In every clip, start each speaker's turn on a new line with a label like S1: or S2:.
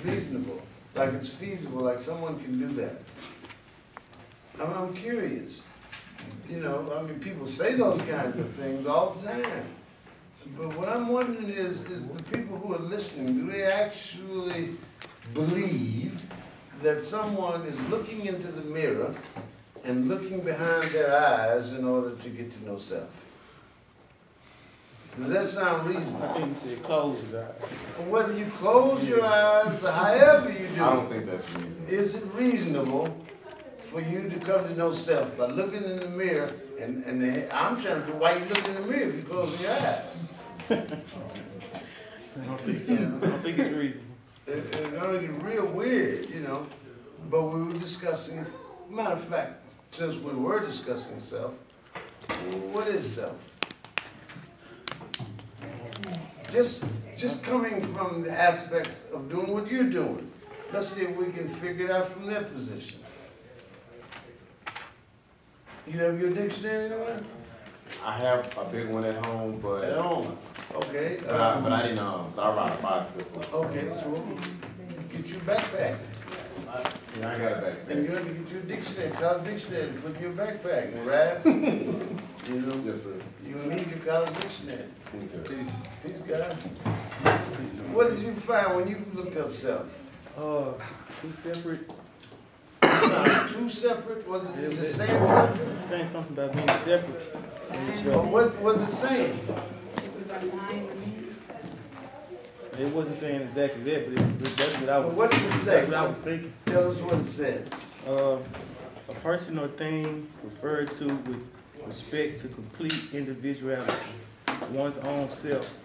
S1: reasonable, like it's feasible, like someone can do that. I'm curious. You know, I mean, people say those kinds of things all the time. But what I'm wondering is the people who are listening, do they actually believe that someone is looking into the mirror and looking behind their eyes in order to get to know self? Does that sound reasonable?
S2: I think you said close his eyes.
S1: Whether you close your eyes or however you do,
S3: I don't think that's reasonable.
S1: is it reasonable for you to come to know self by looking in the mirror? And I'm trying to figure why you look in the mirror if you close your eyes.
S2: I don't think so. I don't think it's reasonable.
S1: It's gonna get real weird, you know. But we were discussing, matter of fact, since we were discussing self, what is self? Just coming from the aspects of doing what you're doing. Let's see if we can figure it out from their position. You have your dictionary anywhere?
S3: I have a big one at home, but
S1: At home. Okay.
S3: but I didn't I ride a bicycle.
S1: Okay, so we'll get you a backpack.
S3: Yeah, I got a backpack.
S1: And you have to get you a dictionary, college dictionary, put in your backpack and ride. You know?
S3: Yes, sir.
S1: You need your college dictionary.
S3: Okay.
S1: Peace, God. What did you find when you looked up self?
S2: Two separate.
S1: You found two separate? Was it just saying something?
S2: It's saying something about being separate.
S1: But what was it saying?
S2: It wasn't saying exactly that, but that's what I was.
S1: What did it say?
S2: That's what I was thinking.
S1: Tell us what it says.
S2: A person or thing referred to with respect to complete individuality, one's own self,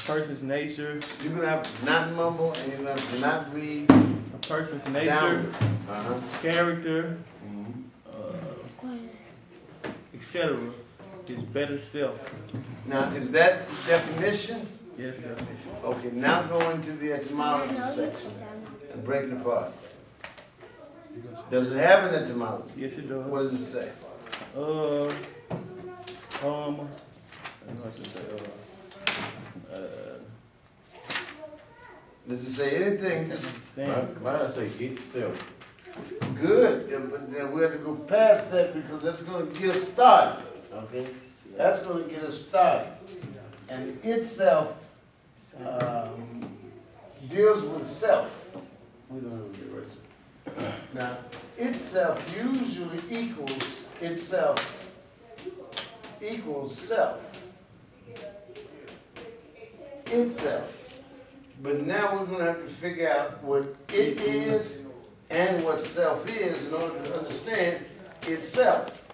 S2: person's nature.
S1: You're going to have to not mumble and you're going to have to not read.
S2: A person's nature,
S1: Downward.
S2: character, etc. His better self.
S1: Now, is that the definition?
S2: Yes, definition.
S1: Okay, now go into the etymology section and break it apart. Does it have an etymology?
S2: Yes, it does.
S1: What does it say?
S2: I don't know what to say.
S1: Does it say anything?
S3: Why did I say itself?
S1: Good, but then we have to go past that because that's going to get us started. Okay, that's going to get us started, and itself deals with self. We don't have to erase it. Now, itself usually equals itself equals self. Itself. But now we're going to have to figure out what it is and what self is in order to understand itself.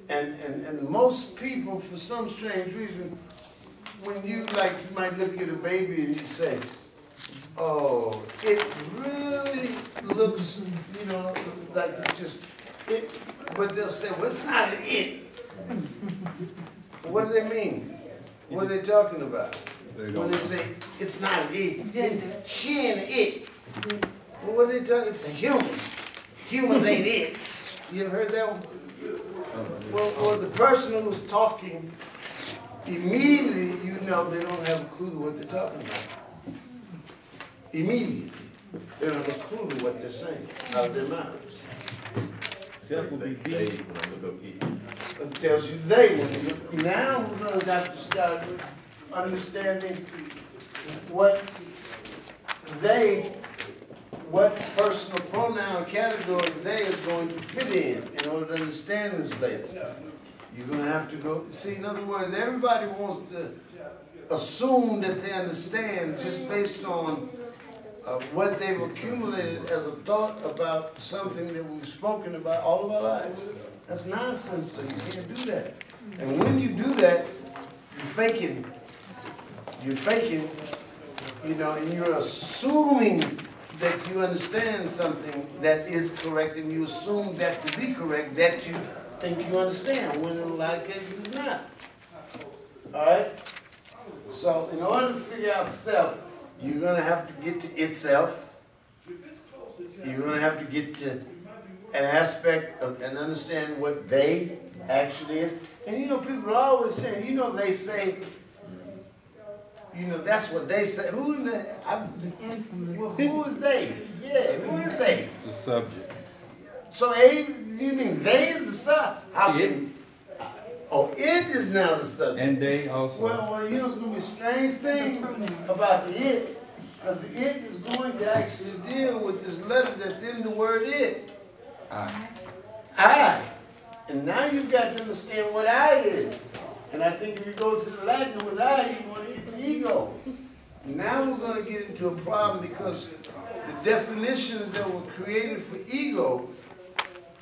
S1: And most people, for some strange reason, when you might look at a baby and you say, oh, it really looks, like it's just it, but they'll say, well, it's not an it. What do they mean? What are they talking about? When they say, it's not an it, she ain't it. Well, what are they talking? It's a human. Humans ain't it. You ever heard that one? Well, the person who's talking, immediately you know they don't have a clue to what they're talking about. Immediately. They don't have a clue to what they're saying out of their mouths.
S2: Self will be big.
S1: It tells you they. Now we're going to have to start understanding what personal pronoun category they is going to fit in order to understand this later. You're going to have to go, see, in other words, everybody wants to assume that they understand just based on what they've accumulated as a thought about something that we've spoken about all of our lives. That's nonsense, so you can't do that. And when you do that, you're faking. You're faking, and you're assuming that you understand something that is correct, and you assume that to be correct, that you think you understand, when in a lot of cases it's not. All right? So in order to figure out self, you're going to have to get to itself. You're going to have to get to an aspect of, and understand what they actually is. And people are always saying, they say, You know, that's what they say. Who in the, well, who is they? Yeah, who is they?
S4: The subject.
S1: So you mean they is the subject? How can, oh, it is now the subject.
S4: And they also.
S1: Well, you know, it's going to be a strange thing about the it, because the it is going to actually deal with this letter that's in the word it. I. And now you've got to understand what I is. And I think if you go to the Latin with I, you're going to get the ego. Now we're going to get into a problem because the definitions that were created for ego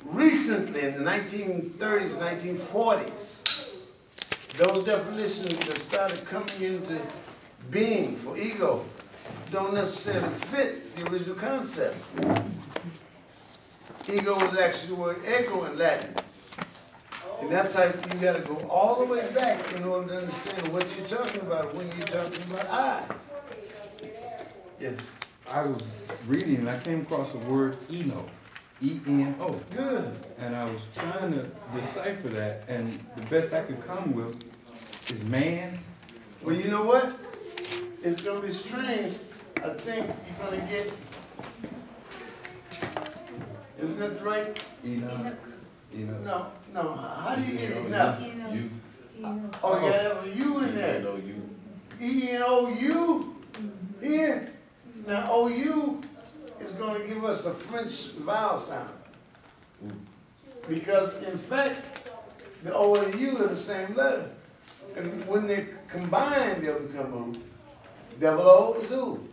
S1: recently in the 1930s, 1940s, those definitions that started coming into being for ego don't necessarily fit the original concept. Ego was actually the word ego in Latin. And that's how you got to go all the way back in order to understand what you're talking about when you're talking about I. Yes.
S4: I was reading and I came across the word Eno. E-N-O.
S1: Good.
S4: And I was trying to decipher that, and the best I could come with is man.
S1: Well, you know what? It's going to be strange. I think you're going to get, isn't that right?
S4: Enoch.
S1: No, no. How do you get enough?
S3: You.
S1: Oh, you got to have a U in there.
S3: You.
S1: E-N-O-U here. Now, O-U is going to give us a French vowel sound. Because, in fact, the O and the U are the same letter. And when they combine, they'll become O. Double O is U.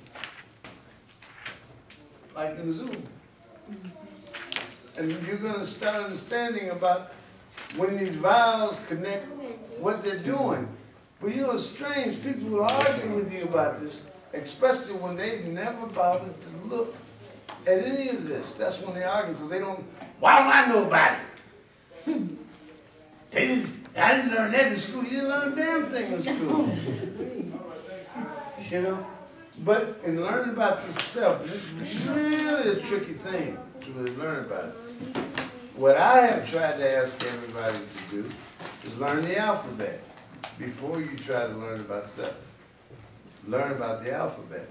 S1: Like in zoo. And you're going to start understanding about when these vowels connect what they're doing. But you know, it's strange. People will argue with you about this, especially when they've never bothered to look at any of this. That's when they argue, because they don't, why don't I know about it? I didn't learn that in school. You didn't learn a damn thing in school. You know? But in learning about the self, it's really a tricky thing to really learn about it. What I have tried to ask everybody to do is learn the alphabet before you try to learn about self. Learn about the alphabet.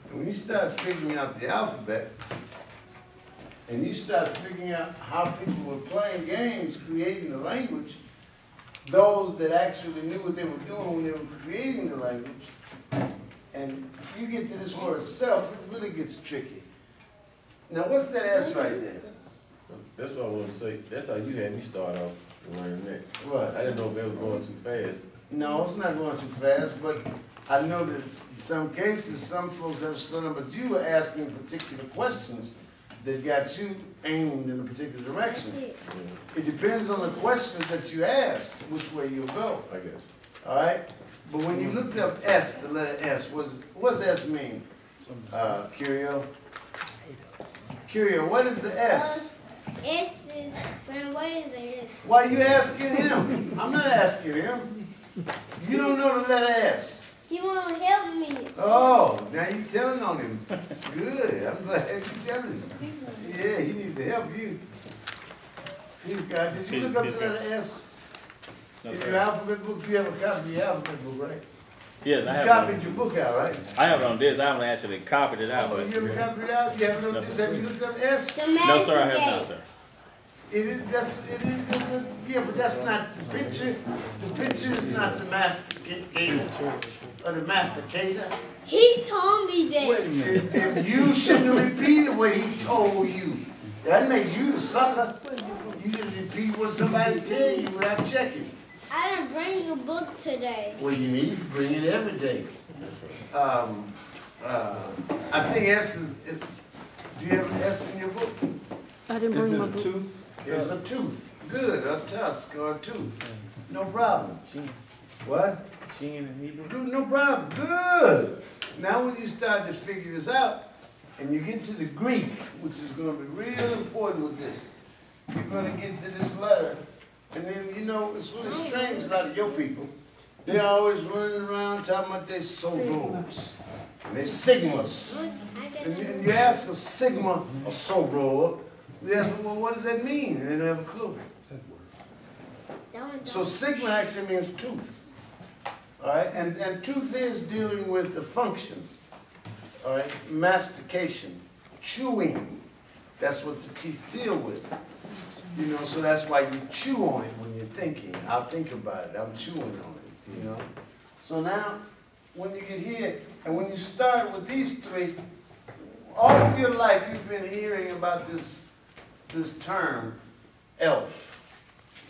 S1: And when you start figuring out the alphabet, and you start figuring out how people were playing games, creating the language, those that actually knew what they were doing when they were creating the language, and you get to this word self, it really gets tricky. Now, what's that S right there?
S3: That's what I wanted to say. That's how you had me start off learning that.
S1: What?
S3: I didn't know if it was going too fast.
S1: No, it's not going too fast, but I know that in some cases, some folks have slowed down, but you were asking particular questions that got you aimed in a particular direction. It depends on the questions that you ask, which way you'll go.
S3: I guess.
S1: All right? But when you looked up S, the letter S, what's S mean? Curio? Curio, what is the S?
S5: S is, what is the S?
S1: Why are you asking him? I'm not asking him. You don't know the letter S.
S5: He won't help me.
S1: Oh, now you're telling on him. Good. I'm glad you're telling him. Yeah, he needs to help you. Please, God, did you look up the letter S? In your alphabet book, you have a copy of your alphabet book, right?
S6: Yes, I
S1: You
S6: have
S1: copied
S6: it.
S1: your book out, right?
S6: I have it on this. I haven't actually copied it out,
S1: Oh,
S6: but
S1: you ever copied it out? You haven't looked, have you looked up S?
S5: The
S6: no, sir, I have
S5: master
S6: not, sir.
S1: It is, yeah, but that's not the picture. The picture is not the masticator or the masticator.
S5: He told me that.
S4: Wait a minute.
S1: And you shouldn't repeat what he told you. That makes you the sucker. You just repeat what somebody tell you without checking.
S5: I didn't bring your book today.
S1: Well, you need to bring it every day. I think S is, do you have an S in your book?
S7: I didn't
S4: Is
S7: bring
S4: it
S7: my
S4: a
S7: book.
S4: tooth?
S1: It's a tooth. Good, a tusk or a tooth. No problem. What?
S2: Shin and Hebrew.
S1: Good, no problem. Good. Now when you start to figure this out, and you get to the Greek, which is going to be real important with this, you're going to get to this letter, and then, you know, it's really strange, a lot of your people, they're always running around talking about their sorors, and their sigmas. And you ask a sigma, a soror, they ask them, well, what does that mean? And they don't have a clue. So sigma actually means tooth. All right, and tooth is dealing with the function. All right, mastication, chewing. That's what the teeth deal with. You know, so that's why you chew on it when you're thinking. I'll think about it. I'm chewing on it. You know. So now, when you get here, and when you start with these three, all of your life you've been hearing about this term, elf.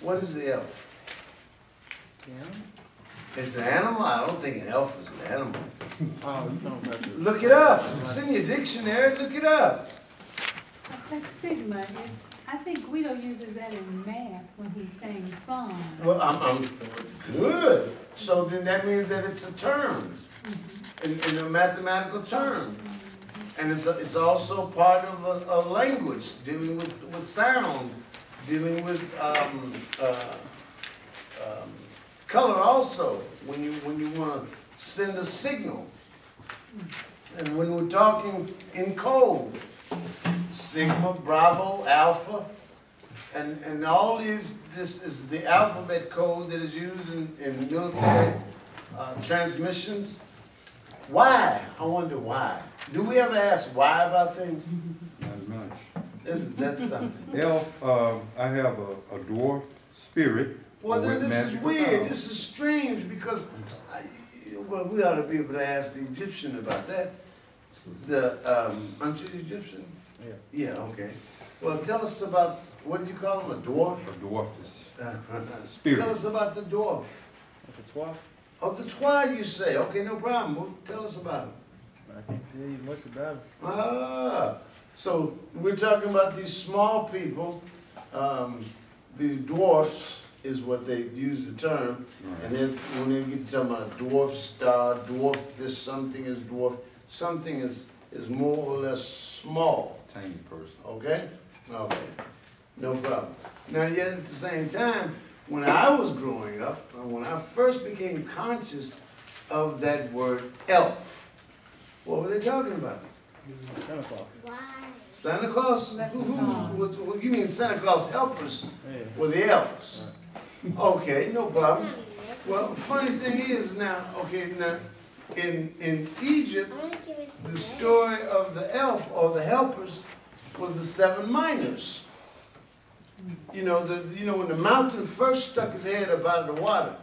S1: What is the elf?
S2: Yeah.
S1: It's an animal? I don't think an elf is an animal.
S2: Oh, you talking about the...
S1: Look it up. It's in your dictionary. Look it up.
S7: That's Sigma. I think Guido uses that in math when he's saying song.
S1: Well, I'm good. So then that means that it's a term, in a mathematical term. And it's also part of a language, dealing with sound, dealing with color also, when you want to send a signal. And when we're talking in code, Sigma, Bravo, Alpha, and all these, this is the alphabet code that is used in military transmissions. Why? I wonder why. Do we ever ask why about things?
S4: Not as much.
S1: Isn't that something?
S4: Elf, I have a dwarf spirit.
S1: Well, then
S4: with
S1: this is
S4: magical
S1: weird.
S4: powers.
S1: This is strange because, well, we ought to be able to ask the Egyptian about that. Aren't you Egyptian?
S2: Yeah.
S1: Yeah, okay. Well, tell us about, what did you call him, a dwarf?
S4: A dwarf is
S1: Spirit. Tell us about the dwarf.
S2: The 12?
S1: Oh, the twine you say. Okay, no problem. Well, tell us about him.
S2: I can't tell you much about it.
S1: Ah, so we're talking about these small people. The dwarfs is what they use the term. And then when they get to talking about a dwarf star, dwarf this, something is dwarf, something is more or less small.
S4: Tiny person.
S1: Okay? Okay. No problem. Now, yet at the same time, when I was growing up, when I first became conscious of that word elf, what were they talking about?
S2: Santa Claus.
S5: Why?
S1: Santa Claus? What you mean Santa Claus helpers
S2: Yeah.
S1: were the elves? Okay, no problem. Well, funny thing is now, okay, now, in Egypt,
S5: I'm gonna give it to
S1: the
S5: Dad.
S1: story of the elf or the helpers was the 7 miners. You know, when the mountain first stuck his head up out of the water,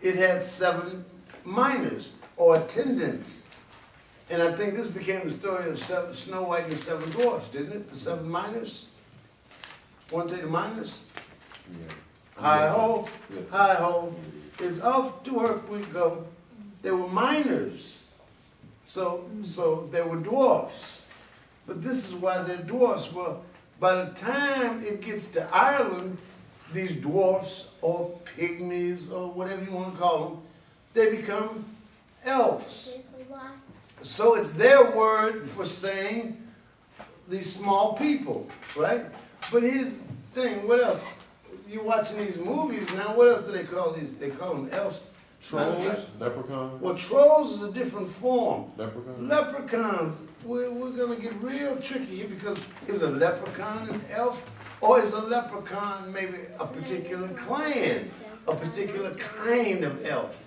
S1: it had 7 miners or attendants. And I think this became the story of Snow White and the 7 dwarfs, didn't it? The 7 miners? Weren't they the miners?
S3: Yeah.
S1: Hi ho,
S3: Yes.
S1: hi ho. It's off to work we go. They were miners. So they were dwarfs. But this is why they're dwarfs. Well, by the time it gets to Ireland, these dwarfs or pygmies or whatever you want to call them, they become elves.
S5: Why?
S1: So it's their word for saying these small people, right? But here's the thing, what else? You're watching these movies now, what else do they call these? They call them elves.
S3: Trolls? Leprechaun?
S1: Well, trolls is a different form.
S3: Leprechaun?
S1: Leprechauns, we're going to get real tricky here because is a leprechaun an elf? Or is a leprechaun maybe a particular clan, a particular kind of elf?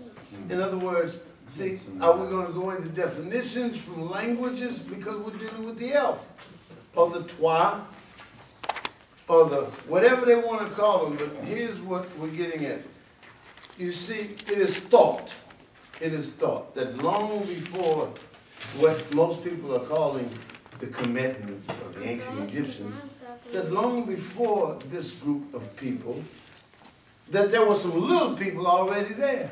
S1: In other words, see, are we going to go into definitions from languages because we're dealing with the elf? Or the twa? Or the, whatever they want to call them, but here's what we're getting at. You see, it is thought that long before what most people are calling the Cometians or the ancient Egyptians, that long before this group of people, that there were some little people already there.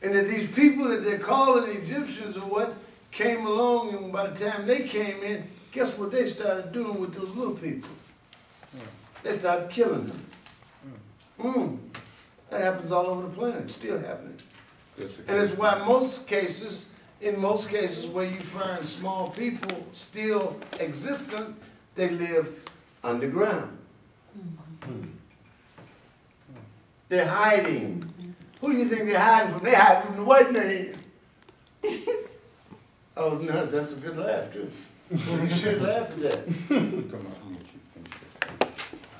S1: And that these people that they're calling Egyptians or what came along, and by the time they came in, guess what they started doing with those little people? They started killing them. That happens all over the planet. It's still happening. And it's why in most cases where you find small people still existent, they live underground. They're hiding. Who do you think they're hiding from? They're hiding from the white man. Oh, no, that's a good laugh, too. Well, you should laugh at that.
S4: Come on, I'll let you finish that.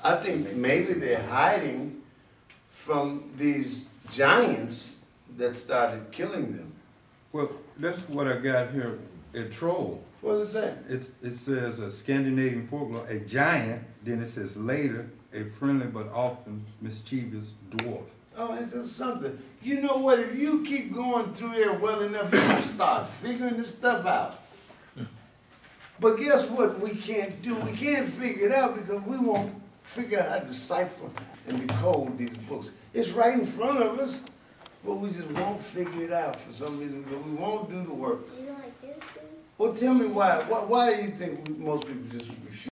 S1: I think maybe they're hiding from these giants that started killing them.
S4: Well, that's what I got here at Troll.
S1: What does it say?
S4: It says a Scandinavian folklore, a giant, then it says later, a friendly but often mischievous dwarf.
S1: Oh, it's just something. You know what? If you keep going through there well enough, you're going to start figuring this stuff out. But guess what we can't do? We can't figure it out because we won't figure out how to decipher and decode these books. It's right in front of us, but we just won't figure it out for some reason because we won't do the work.
S5: You like this, too?
S1: Well, tell me why. Why do you think most people just refuse?